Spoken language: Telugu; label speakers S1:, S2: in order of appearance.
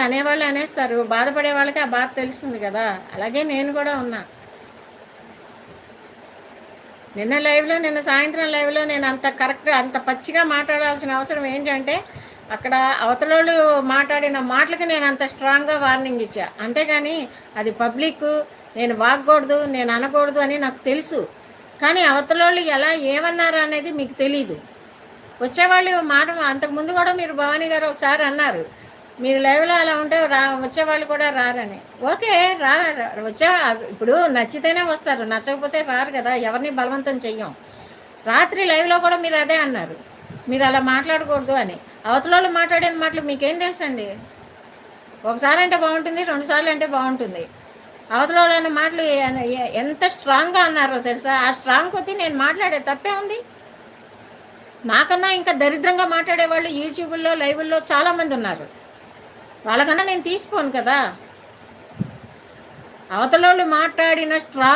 S1: అనేవాళ్ళు అనేస్తారు. బాధపడే వాళ్ళకి ఆ బాధ తెలుస్తుంది కదా! అలాగే నేను కూడా ఉన్నా. నిన్న సాయంత్రం లైవ్‌లో నేను అంత కరెక్ట్ అంత పచ్చిగా మాట్లాడాల్సిన అవసరం ఏంటంటే, అక్కడ అవతలోళ్ళు మాట్లాడిన మాటలకి నేను అంత స్ట్రాంగ్‌గా వార్నింగ్ ఇచ్చా. అంతేగాని అది పబ్లిక్కు, నేను వాగకూడదు, నేను అనకూడదు అని నాకు తెలుసు. కానీ అవతలోళ్ళు ఎలా ఏమన్నారు అనేది మీకు తెలీదు. వచ్చేవాళ్ళు మాట అంతకుముందు కూడా మీరు భవానీ గారు ఒకసారి అన్నారు. మీరు లైవ్‌లో అలా ఉంటే వచ్చేవాళ్ళు కూడా రారని. ఓకే. రా వచ్చే ఇప్పుడు నచ్చితేనే వస్తారు. నచ్చకపోతే రారు కదా! ఎవరిని బలవంతం చెయ్యం. రాత్రి లైవ్‌లో కూడా మీరు అదే అన్నారు. మీరు అలా మాట్లాడకూడదు అని. అవతలోళ్ళు మాట్లాడిన మాటలు మీకేం తెలుసండి? ఒకసారి అంటే బావుంటుంది. 2 సార్లు అంటే బావుంటుంది. అవతలోళ్ళు అన్న మాటలు ఎంత స్ట్రాంగ్‌గా అన్నారో తెలుసా? ఆ స్ట్రాంగ్ కొద్దీ నేను మాట్లాడే తప్పే ఉంది. నాకన్నా ఇంకా దరిద్రంగా మాట్లాడేవాళ్ళు యూట్యూబుల్లో, లైవుల్లో చాలామందున్నారు. వాళ్ళకన్నా నేను తీసిపోను కదా! అవతలోళ్ళు మాట్లాడిన స్ట్రాంగ్